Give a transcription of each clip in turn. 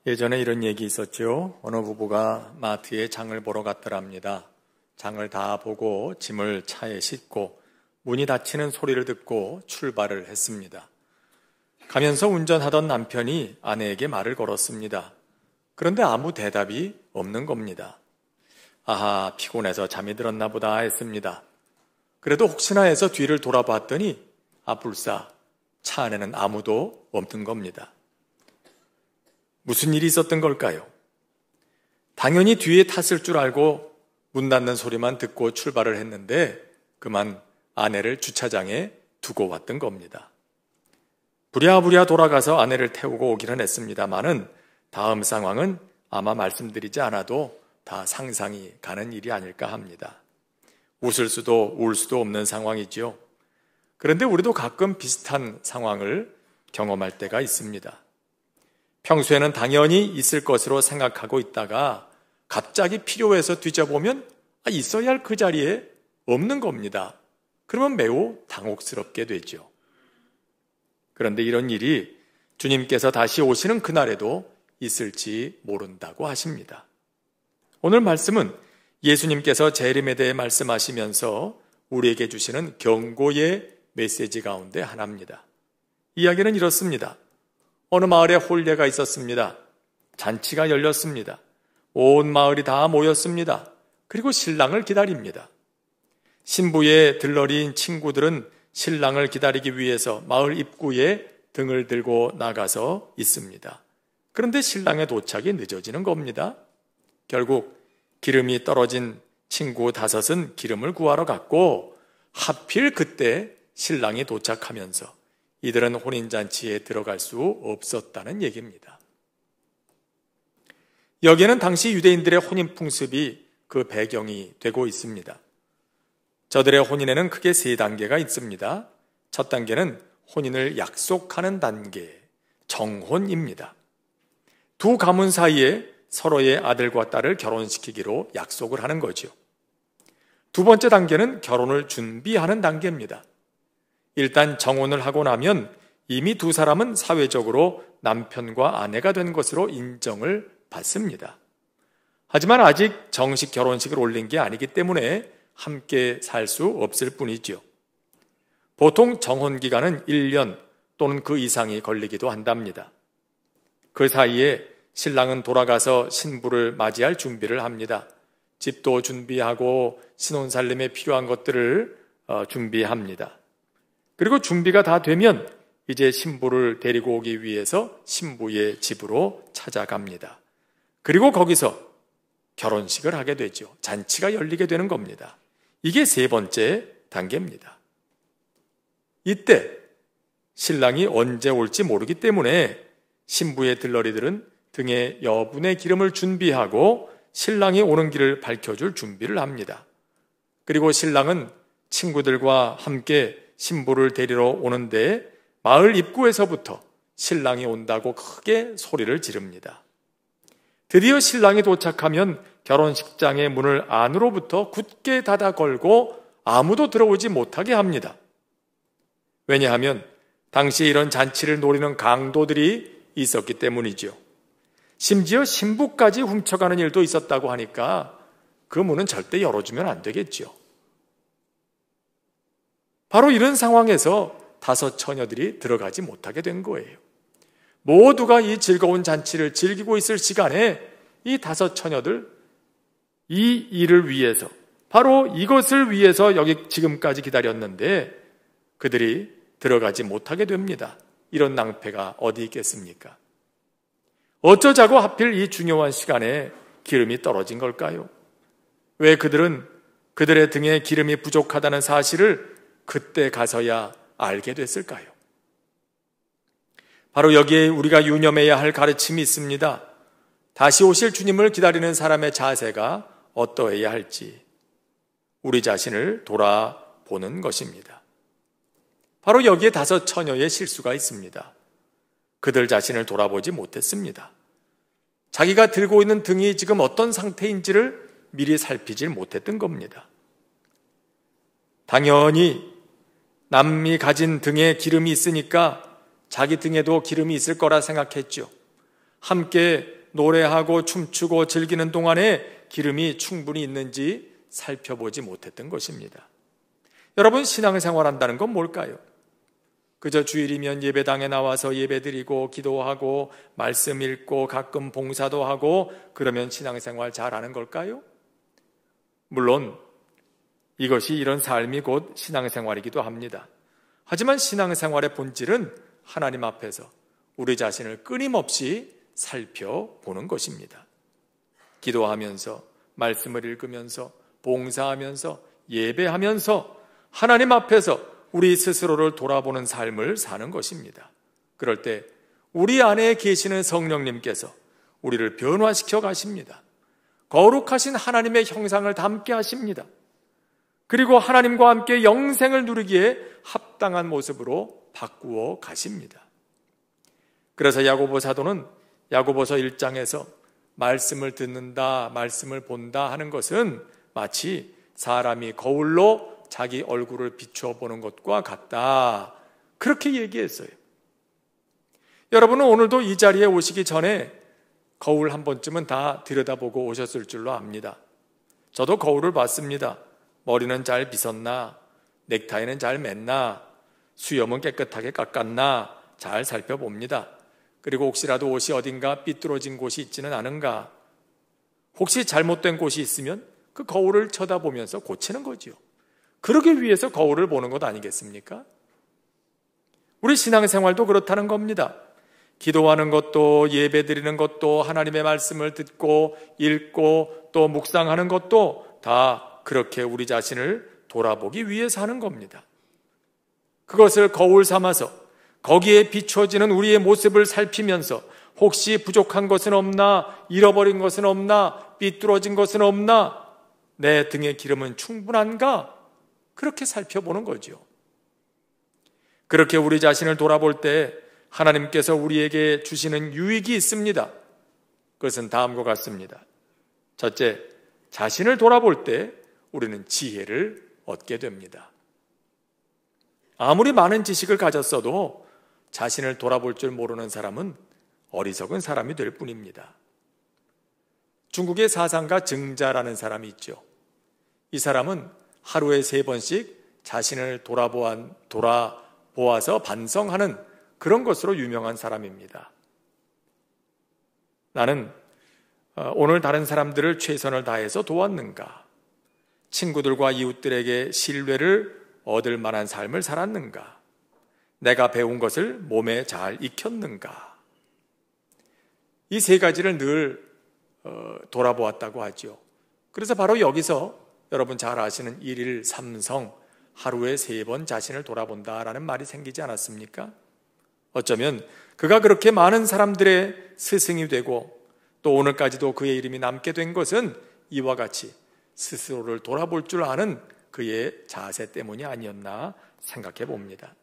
예전에 이런 얘기 있었죠. 어느 부부가 마트에 장을 보러 갔더랍니다. 장을 다 보고 짐을 차에 싣고 문이 닫히는 소리를 듣고 출발을 했습니다. 가면서 운전하던 남편이 아내에게 말을 걸었습니다. 그런데 아무 대답이 없는 겁니다. 아하, 피곤해서 잠이 들었나 보다 했습니다. 그래도 혹시나 해서 뒤를 돌아봤더니 불사 차 안에는 아무도 없는 겁니다. 무슨 일이 있었던 걸까요? 당연히 뒤에 탔을 줄 알고 문 닫는 소리만 듣고 출발을 했는데 그만 아내를 주차장에 두고 왔던 겁니다. 부랴부랴 돌아가서 아내를 태우고 오기는 했습니다만은 다음 상황은 아마 말씀드리지 않아도 다 상상이 가는 일이 아닐까 합니다. 웃을 수도 울 수도 없는 상황이죠. 그런데 우리도 가끔 비슷한 상황을 경험할 때가 있습니다. 평소에는 당연히 있을 것으로 생각하고 있다가 갑자기 필요해서 뒤져보면 있어야 할 그 자리에 없는 겁니다. 그러면 매우 당혹스럽게 되죠. 그런데 이런 일이 주님께서 다시 오시는 그날에도 있을지 모른다고 하십니다. 오늘 말씀은 예수님께서 재림에 대해 말씀하시면서 우리에게 주시는 경고의 메시지 가운데 하나입니다. 이야기는 이렇습니다. 어느 마을에 혼례가 있었습니다. 잔치가 열렸습니다. 온 마을이 다 모였습니다. 그리고 신랑을 기다립니다. 신부의 들러리인 친구들은 신랑을 기다리기 위해서 마을 입구에 등을 들고 나가서 있습니다. 그런데 신랑의 도착이 늦어지는 겁니다. 결국 기름이 떨어진 친구 5은 기름을 구하러 갔고 하필 그때 신랑이 도착하면서 이들은 혼인잔치에 들어갈 수 없었다는 얘기입니다. 여기에는 당시 유대인들의 혼인 풍습이 그 배경이 되고 있습니다. 저들의 혼인에는 크게 3단계가 있습니다. 첫 단계는 혼인을 약속하는 단계, 정혼입니다. 두 가문 사이에 서로의 아들과 딸을 결혼시키기로 약속을 하는 거죠. 두 번째 단계는 결혼을 준비하는 단계입니다. 일단 정혼을 하고 나면 이미 두 사람은 사회적으로 남편과 아내가 된 것으로 인정을 받습니다. 하지만 아직 정식 결혼식을 올린 게 아니기 때문에 함께 살 수 없을 뿐이죠. 보통 정혼 기간은 1년 또는 그 이상이 걸리기도 한답니다. 그 사이에 신랑은 돌아가서 신부를 맞이할 준비를 합니다. 집도 준비하고 신혼살림에 필요한 것들을 준비합니다. 그리고 준비가 다 되면 이제 신부를 데리고 오기 위해서 신부의 집으로 찾아갑니다. 그리고 거기서 결혼식을 하게 되죠. 잔치가 열리게 되는 겁니다. 이게 3번째 단계입니다. 이때 신랑이 언제 올지 모르기 때문에 신부의 들러리들은 등에 여분의 기름을 준비하고 신랑이 오는 길을 밝혀줄 준비를 합니다. 그리고 신랑은 친구들과 함께 신부를 데리러 오는데 마을 입구에서부터 신랑이 온다고 크게 소리를 지릅니다. 드디어 신랑이 도착하면 결혼식장의 문을 안으로부터 굳게 닫아 걸고 아무도 들어오지 못하게 합니다. 왜냐하면 당시에 이런 잔치를 노리는 강도들이 있었기 때문이죠. 심지어 신부까지 훔쳐가는 일도 있었다고 하니까 그 문은 절대 열어주면 안 되겠죠. 바로 이런 상황에서 5 처녀들이 들어가지 못하게 된 거예요. 모두가 이 즐거운 잔치를 즐기고 있을 시간에 이 5 처녀들, 이 일을 위해서, 바로 이것을 위해서 여기 지금까지 기다렸는데 그들이 들어가지 못하게 됩니다. 이런 낭패가 어디 있겠습니까? 어쩌자고 하필 이 중요한 시간에 기름이 떨어진 걸까요? 왜 그들은 그들의 등에 기름이 부족하다는 사실을 그때 가서야 알게 됐을까요? 바로 여기에 우리가 유념해야 할 가르침이 있습니다. 다시 오실 주님을 기다리는 사람의 자세가 어떠해야 할지 우리 자신을 돌아보는 것입니다. 바로 여기에 5 처녀의 실수가 있습니다. 그들 자신을 돌아보지 못했습니다. 자기가 들고 있는 등이 지금 어떤 상태인지를 미리 살피질 못했던 겁니다. 당연히 남이 가진 등에 기름이 있으니까 자기 등에도 기름이 있을 거라 생각했죠. 함께 노래하고 춤추고 즐기는 동안에 기름이 충분히 있는지 살펴보지 못했던 것입니다. 여러분, 신앙생활한다는 건 뭘까요? 그저 주일이면 예배당에 나와서 예배드리고 기도하고 말씀 읽고 가끔 봉사도 하고 그러면 신앙생활 잘하는 걸까요? 물론 이것이 이런 삶이 곧 신앙생활이기도 합니다. 하지만 신앙생활의 본질은 하나님 앞에서 우리 자신을 끊임없이 살펴보는 것입니다. 기도하면서 말씀을 읽으면서 봉사하면서 예배하면서 하나님 앞에서 우리 스스로를 돌아보는 삶을 사는 것입니다. 그럴 때 우리 안에 계시는 성령님께서 우리를 변화시켜 가십니다. 거룩하신 하나님의 형상을 담게 하십니다. 그리고 하나님과 함께 영생을 누리기에 합당한 모습으로 바꾸어 가십니다. 그래서 야고보 사도는 야고보서 1장에서 말씀을 듣는다, 말씀을 본다 하는 것은 마치 사람이 거울로 자기 얼굴을 비추어 보는 것과 같다, 그렇게 얘기했어요. 여러분은 오늘도 이 자리에 오시기 전에 거울 한 번쯤은 다 들여다보고 오셨을 줄로 압니다. 저도 거울을 봤습니다. 머리는 잘 빗었나, 넥타이는 잘 맸나, 수염은 깨끗하게 깎았나 잘 살펴봅니다. 그리고 혹시라도 옷이 어딘가 삐뚤어진 곳이 있지는 않은가, 혹시 잘못된 곳이 있으면 그 거울을 쳐다보면서 고치는 거지요. 그러기 위해서 거울을 보는 것 아니겠습니까? 우리 신앙생활도 그렇다는 겁니다. 기도하는 것도 예배드리는 것도 하나님의 말씀을 듣고 읽고 또 묵상하는 것도 다 그렇게 우리 자신을 돌아보기 위해서 하는 겁니다. 그것을 거울 삼아서 거기에 비춰지는 우리의 모습을 살피면서 혹시 부족한 것은 없나, 잃어버린 것은 없나, 삐뚤어진 것은 없나, 내 등의 기름은 충분한가, 그렇게 살펴보는 거죠. 그렇게 우리 자신을 돌아볼 때 하나님께서 우리에게 주시는 유익이 있습니다. 그것은 다음과 같습니다. 첫째, 자신을 돌아볼 때 우리는 지혜를 얻게 됩니다. 아무리 많은 지식을 가졌어도 자신을 돌아볼 줄 모르는 사람은 어리석은 사람이 될 뿐입니다. 중국의 사상가 증자라는 사람이 있죠. 이 사람은 하루에 3번씩 자신을 돌아보아서 반성하는 그런 것으로 유명한 사람입니다. 나는 오늘 다른 사람들을 최선을 다해서 도왔는가? 친구들과 이웃들에게 신뢰를 얻을 만한 삶을 살았는가? 내가 배운 것을 몸에 잘 익혔는가? 이 3가지를 늘 돌아보았다고 하죠. 그래서 바로 여기서 여러분 잘 아시는 1일 3성, 하루에 3번 자신을 돌아본다라는 말이 생기지 않았습니까? 어쩌면 그가 그렇게 많은 사람들의 스승이 되고 또 오늘까지도 그의 이름이 남게 된 것은 이와 같이 스스로를 돌아볼 줄 아는 그의 자세 때문이 아니었나 생각해 봅니다.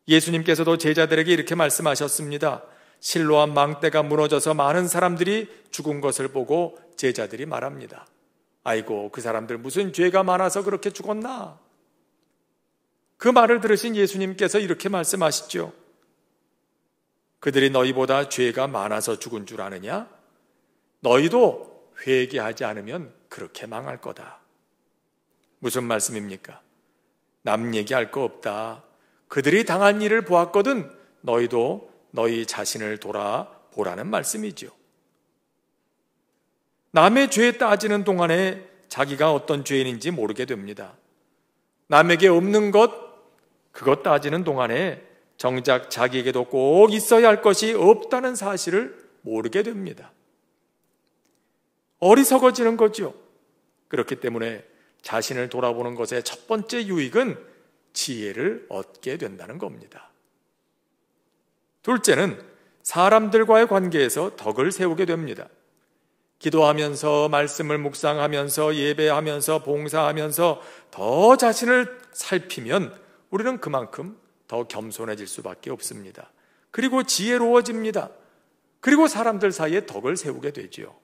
예수님께서도 제자들에게 이렇게 말씀하셨습니다. 실로암 망대가 무너져서 많은 사람들이 죽은 것을 보고 제자들이 말합니다. 아이고, 그 사람들 무슨 죄가 많아서 그렇게 죽었나? 그 말을 들으신 예수님께서 이렇게 말씀하시죠. 그들이 너희보다 죄가 많아서 죽은 줄 아느냐? 너희도 회개하지 않으면 그렇게 망할 거다. 무슨 말씀입니까? 남 얘기할 거 없다. 그들이 당한 일을 보았거든 너희도 너희 자신을 돌아보라는 말씀이죠. 남의 죄에 따지는 동안에 자기가 어떤 죄인인지 모르게 됩니다. 남에게 없는 것, 그것 따지는 동안에 정작 자기에게도 꼭 있어야 할 것이 없다는 사실을 모르게 됩니다. 어리석어지는 거죠. 그렇기 때문에 자신을 돌아보는 것의 첫 번째 유익은 지혜를 얻게 된다는 겁니다. 둘째는 사람들과의 관계에서 덕을 세우게 됩니다. 기도하면서 말씀을 묵상하면서 예배하면서 봉사하면서 더 자신을 살피면 우리는 그만큼 더 겸손해질 수밖에 없습니다. 그리고 지혜로워집니다. 그리고 사람들 사이에 덕을 세우게 되지요.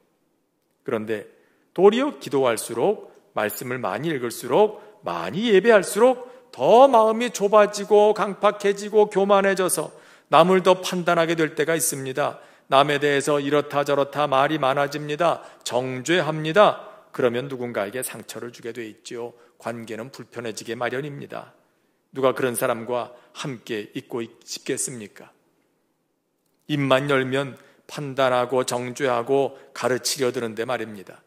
그런데 도리어 기도할수록, 말씀을 많이 읽을수록, 많이 예배할수록 더 마음이 좁아지고 강팍해지고 교만해져서 남을 더 판단하게 될 때가 있습니다. 남에 대해서 이렇다 저렇다 말이 많아집니다. 정죄합니다. 그러면 누군가에게 상처를 주게 돼 있죠. 관계는 불편해지게 마련입니다. 누가 그런 사람과 함께 있고 싶겠습니까? 입만 열면 판단하고 정죄하고 가르치려 드는데 말입니다.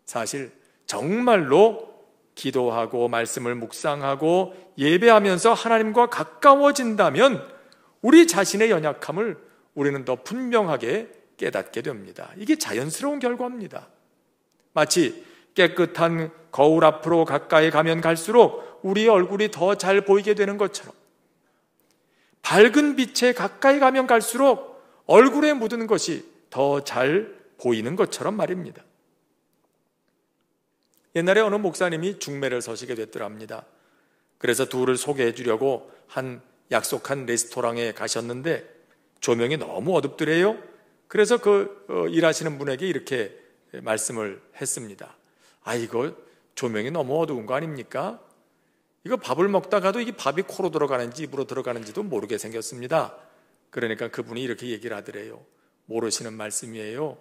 사실 정말로 기도하고 말씀을 묵상하고 예배하면서 하나님과 가까워진다면 우리 자신의 연약함을 우리는 더 분명하게 깨닫게 됩니다. 이게 자연스러운 결과입니다. 마치 깨끗한 거울 앞으로 가까이 가면 갈수록 우리의 얼굴이 더 잘 보이게 되는 것처럼, 밝은 빛에 가까이 가면 갈수록 얼굴에 묻은 것이 더 잘 보이는 것처럼 말입니다. 옛날에 어느 목사님이 중매를 서시게 됐더랍니다. 그래서 둘을 소개해 주려고 한 약속한 레스토랑에 가셨는데 조명이 너무 어둡더래요. 그래서 일하시는 분에게 이렇게 말씀을 했습니다. 이거 조명이 너무 어두운 거 아닙니까? 이거 밥을 먹다가도 이게 밥이 코로 들어가는지 입으로 들어가는지도 모르게 생겼습니다. 그러니까 그분이 이렇게 얘기를 하더래요. 모르시는 말씀이에요.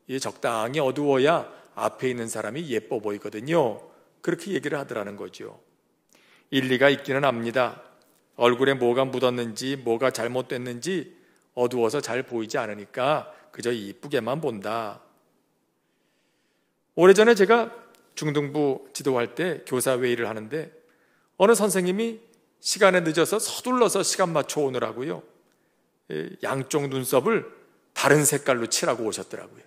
이게 적당히 어두워야 앞에 있는 사람이 예뻐 보이거든요. 그렇게 얘기를 하더라는 거죠. 일리가 있기는 합니다. 얼굴에 뭐가 묻었는지 뭐가 잘못됐는지 어두워서 잘 보이지 않으니까 그저 이쁘게만 본다. 오래전에 제가 중등부 지도할 때 교사회의를 하는데 어느 선생님이 시간에 늦어서 서둘러서 시간 맞춰 오느라고요, 양쪽 눈썹을 다른 색깔로 칠하고 오셨더라고요.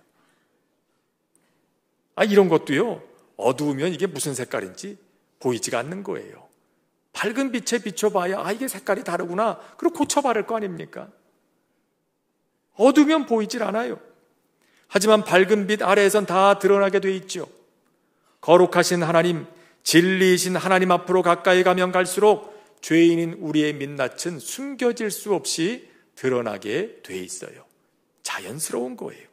이런 것도요, 어두우면 이게 무슨 색깔인지 보이지가 않는 거예요. 밝은 빛에 비춰봐야 이게 색깔이 다르구나, 그리고 고쳐 바를 거 아닙니까? 어두우면 보이질 않아요. 하지만 밝은 빛 아래에선 다 드러나게 돼 있죠. 거룩하신 하나님, 진리이신 하나님 앞으로 가까이 가면 갈수록 죄인인 우리의 민낯은 숨겨질 수 없이 드러나게 돼 있어요. 자연스러운 거예요.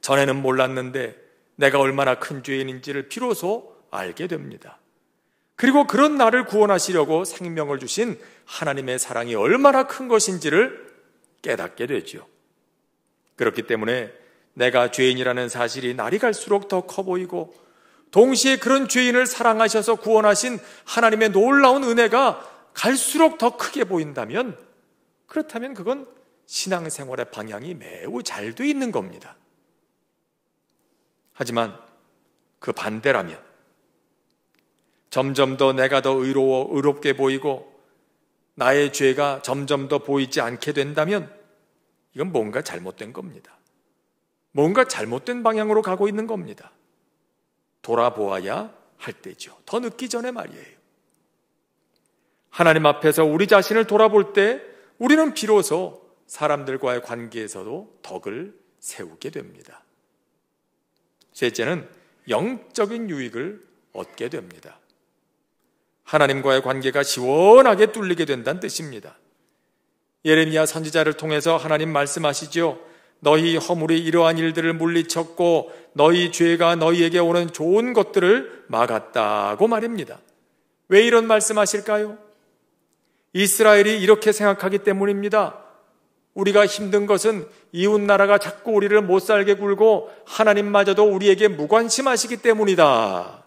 전에는 몰랐는데 내가 얼마나 큰 죄인인지를 비로소 알게 됩니다. 그리고 그런 나를 구원하시려고 생명을 주신 하나님의 사랑이 얼마나 큰 것인지를 깨닫게 되죠. 그렇기 때문에 내가 죄인이라는 사실이 날이 갈수록 더 커 보이고, 동시에 그런 죄인을 사랑하셔서 구원하신 하나님의 놀라운 은혜가 갈수록 더 크게 보인다면, 그렇다면 그건 신앙생활의 방향이 매우 잘 돼 있는 겁니다. 하지만 그 반대라면, 점점 더 내가 더 의롭게 보이고 나의 죄가 점점 더 보이지 않게 된다면 이건 뭔가 잘못된 겁니다. 뭔가 잘못된 방향으로 가고 있는 겁니다. 돌아보아야 할 때죠. 더 늦기 전에 말이에요. 하나님 앞에서 우리 자신을 돌아볼 때 우리는 비로소 사람들과의 관계에서도 덕을 세우게 됩니다. 셋째는 영적인 유익을 얻게 됩니다. 하나님과의 관계가 시원하게 뚫리게 된다는 뜻입니다. 예레미야 선지자를 통해서 하나님 말씀하시죠. 너희 허물이 이러한 일들을 물리쳤고 너희 죄가 너희에게 오는 좋은 것들을 막았다고 말입니다. 왜 이런 말씀하실까요? 이스라엘이 이렇게 생각하기 때문입니다. 우리가 힘든 것은 이웃나라가 자꾸 우리를 못살게 굴고 하나님마저도 우리에게 무관심하시기 때문이다.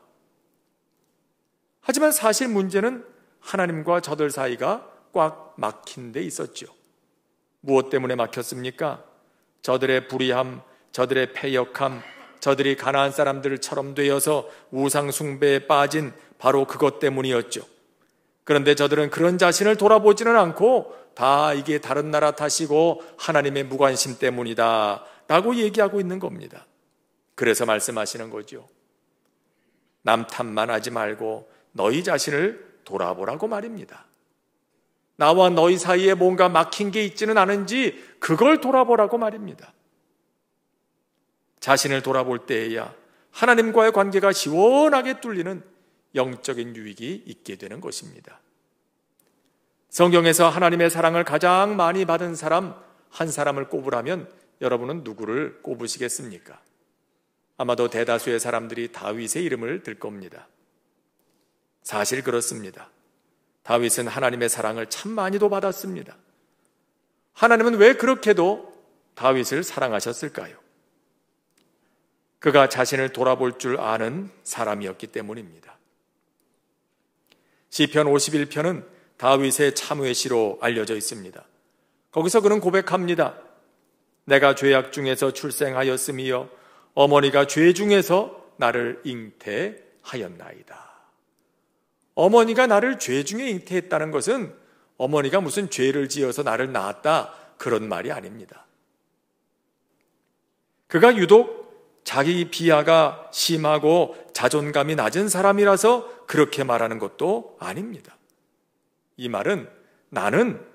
하지만 사실 문제는 하나님과 저들 사이가 꽉 막힌 데 있었죠. 무엇 때문에 막혔습니까? 저들의 불의함, 저들의 패역함, 저들이 가나안 사람들처럼 되어서 우상 숭배에 빠진 바로 그것 때문이었죠. 그런데 저들은 그런 자신을 돌아보지는 않고 다 이게 다른 나라 탓이고 하나님의 무관심 때문이다 라고 얘기하고 있는 겁니다. 그래서 말씀하시는 거죠. 남 탓만 하지 말고 너희 자신을 돌아보라고 말입니다. 나와 너희 사이에 뭔가 막힌 게 있지는 않은지 그걸 돌아보라고 말입니다. 자신을 돌아볼 때에야 하나님과의 관계가 시원하게 뚫리는 영적인 유익이 있게 되는 것입니다. 성경에서 하나님의 사랑을 가장 많이 받은 사람 한 사람을 꼽으라면 여러분은 누구를 꼽으시겠습니까? 아마도 대다수의 사람들이 다윗의 이름을 들 겁니다. 사실 그렇습니다. 다윗은 하나님의 사랑을 참 많이도 받았습니다. 하나님은 왜 그렇게도 다윗을 사랑하셨을까요? 그가 자신을 돌아볼 줄 아는 사람이었기 때문입니다. 시편 51편은 다윗의 참회의 시로 알려져 있습니다. 거기서 그는 고백합니다. 내가 죄악 중에서 출생하였으며 어머니가 죄 중에서 나를 잉태하였나이다. 어머니가 나를 죄 중에 잉태했다는 것은 어머니가 무슨 죄를 지어서 나를 낳았다, 그런 말이 아닙니다. 그가 유독 자기 비하가 심하고 자존감이 낮은 사람이라서 그렇게 말하는 것도 아닙니다. 이 말은 나는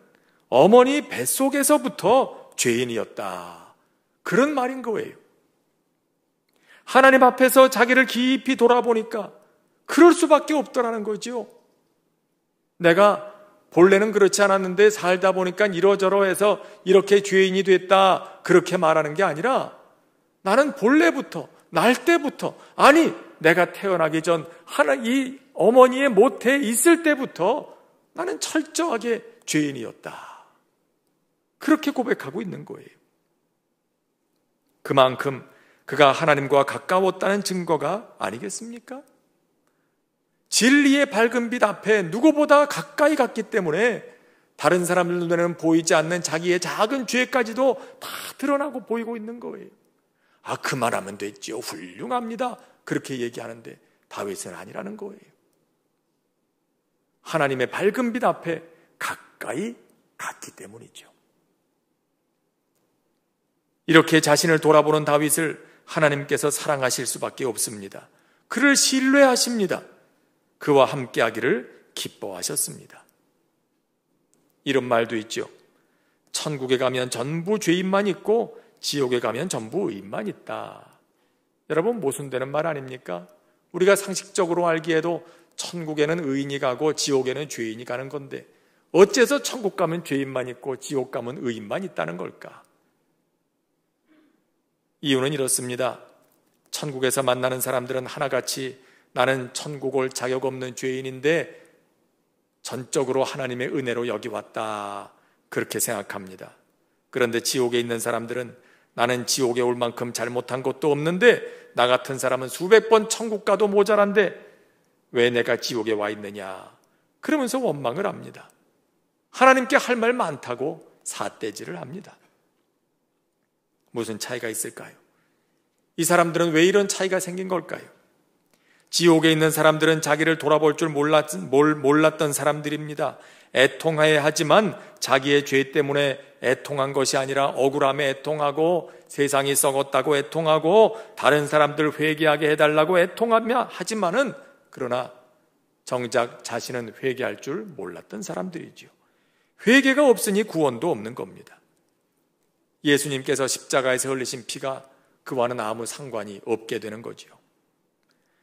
어머니 뱃속에서부터 죄인이었다, 그런 말인 거예요. 하나님 앞에서 자기를 깊이 돌아보니까 그럴 수밖에 없더라는 거죠. 내가 본래는 그렇지 않았는데 살다 보니까 이러저러해서 이렇게 죄인이 됐다, 그렇게 말하는 게 아니라 나는 본래부터, 날 때부터, 아니 내가 태어나기 전 이 어머니의 모태에 있을 때부터 나는 철저하게 죄인이었다, 그렇게 고백하고 있는 거예요. 그만큼 그가 하나님과 가까웠다는 증거가 아니겠습니까? 진리의 밝은 빛 앞에 누구보다 가까이 갔기 때문에 다른 사람들 눈에는 보이지 않는 자기의 작은 죄까지도 다 드러나고 보이고 있는 거예요. 아, 그만하면 됐죠, 훌륭합니다, 그렇게 얘기하는데 다윗은 아니라는 거예요. 하나님의 밝은 빛 앞에 가까이 갔기 때문이죠. 이렇게 자신을 돌아보는 다윗을 하나님께서 사랑하실 수밖에 없습니다. 그를 신뢰하십니다. 그와 함께하기를 기뻐하셨습니다. 이런 말도 있죠. 천국에 가면 전부 죄인만 있고 지옥에 가면 전부 의인만 있다. 여러분, 모순되는 말 아닙니까? 우리가 상식적으로 알기에도 천국에는 의인이 가고 지옥에는 죄인이 가는 건데 어째서 천국 가면 죄인만 있고 지옥 가면 의인만 있다는 걸까? 이유는 이렇습니다. 천국에서 만나는 사람들은 하나같이 나는 천국 올 자격 없는 죄인인데 전적으로 하나님의 은혜로 여기 왔다, 그렇게 생각합니다. 그런데 지옥에 있는 사람들은 나는 지옥에 올 만큼 잘못한 것도 없는데 나 같은 사람은 수백 번 천국 가도 모자란데 왜 내가 지옥에 와 있느냐, 그러면서 원망을 합니다. 하나님께 할 말 많다고 삿대질을 합니다. 무슨 차이가 있을까요? 이 사람들은 왜 이런 차이가 생긴 걸까요? 지옥에 있는 사람들은 자기를 돌아볼 줄 몰랐던 사람들입니다. 애통해야 하지만 자기의 죄 때문에 애통한 것이 아니라 억울함에 애통하고 세상이 썩었다고 애통하고 다른 사람들 회개하게 해달라고 애통하며 하지만은 그러나 정작 자신은 회개할 줄 몰랐던 사람들이죠. 회개가 없으니 구원도 없는 겁니다. 예수님께서 십자가에서 흘리신 피가 그와는 아무 상관이 없게 되는 거죠.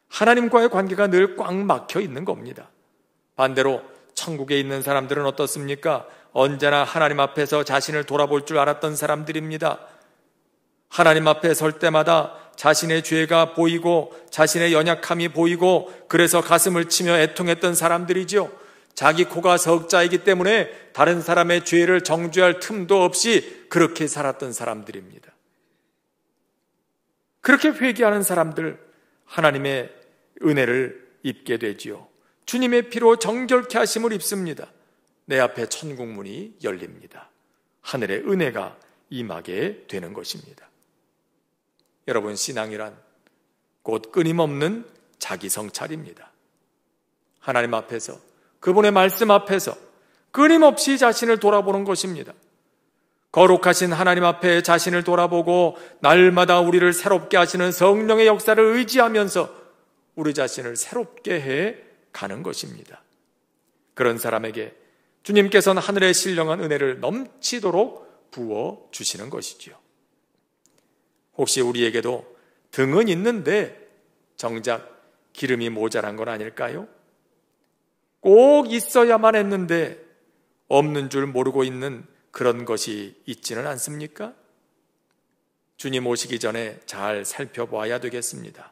하나님과의 관계가 늘 꽉 막혀 있는 겁니다. 반대로 천국에 있는 사람들은 어떻습니까? 언제나 하나님 앞에서 자신을 돌아볼 줄 알았던 사람들입니다. 하나님 앞에 설 때마다 자신의 죄가 보이고 자신의 연약함이 보이고 그래서 가슴을 치며 애통했던 사람들이죠. 자기 코가 석자이기 때문에 다른 사람의 죄를 정죄할 틈도 없이 그렇게 살았던 사람들입니다. 그렇게 회개하는 사람들, 하나님의 은혜를 입게 되지요. 주님의 피로 정결케 하심을 입습니다. 내 앞에 천국문이 열립니다. 하늘의 은혜가 임하게 되는 것입니다. 여러분, 신앙이란 곧 끊임없는 자기 성찰입니다. 하나님 앞에서, 그분의 말씀 앞에서 끊임없이 자신을 돌아보는 것입니다. 거룩하신 하나님 앞에 자신을 돌아보고 날마다 우리를 새롭게 하시는 성령의 역사를 의지하면서 우리 자신을 새롭게 해 가는 것입니다. 그런 사람에게 주님께서는 하늘의 신령한 은혜를 넘치도록 부어 주시는 것이지요. 혹시 우리에게도 등은 있는데 정작 기름이 모자란 건 아닐까요? 꼭 있어야만 했는데 없는 줄 모르고 있는 그런 것이 있지는 않습니까? 주님 오시기 전에 잘 살펴봐야 되겠습니다.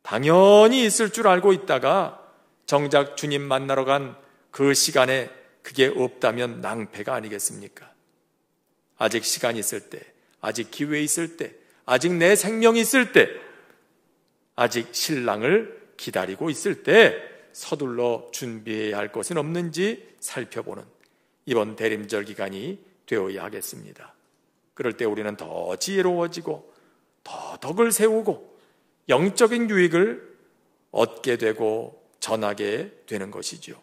당연히 있을 줄 알고 있다가 정작 주님 만나러 간 그 시간에 그게 없다면 낭패가 아니겠습니까? 아직 시간이 있을 때, 아직 기회 있을 때, 아직 내 생명이 있을 때, 아직 신랑을 기다리고 있을 때 서둘러 준비해야 할 것은 없는지 살펴보는 이번 대림절 기간이 되어야 하겠습니다. 그럴 때 우리는 더 지혜로워지고 더 덕을 세우고 영적인 유익을 얻게 되고 전하게 되는 것이죠.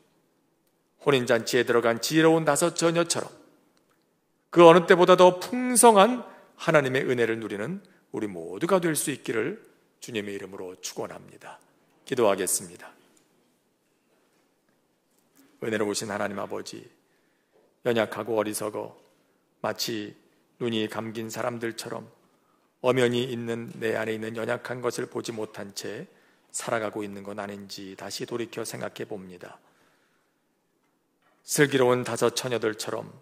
혼인잔치에 들어간 지혜로운 5 처녀처럼 그 어느 때보다 더 풍성한 하나님의 은혜를 누리는 우리 모두가 될 수 있기를 주님의 이름으로 축원합니다. 기도하겠습니다. 은혜로우신 하나님 아버지, 연약하고 어리석어 마치 눈이 감긴 사람들처럼 엄연히 있는 내 안에 있는 연약한 것을 보지 못한 채 살아가고 있는 건 아닌지 다시 돌이켜 생각해 봅니다. 슬기로운 5 처녀들처럼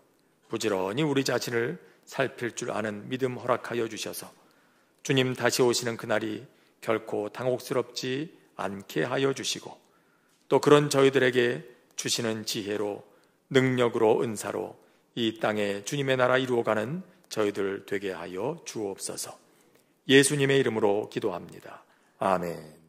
부지런히 우리 자신을 살필 줄 아는 믿음 허락하여 주셔서 주님 다시 오시는 그날이 결코 당혹스럽지 않게 하여 주시고 또 그런 저희들에게 주시는 지혜로 능력으로 은사로 이 땅에 주님의 나라 이루어가는 저희들 되게 하여 주옵소서. 예수님의 이름으로 기도합니다. 아멘.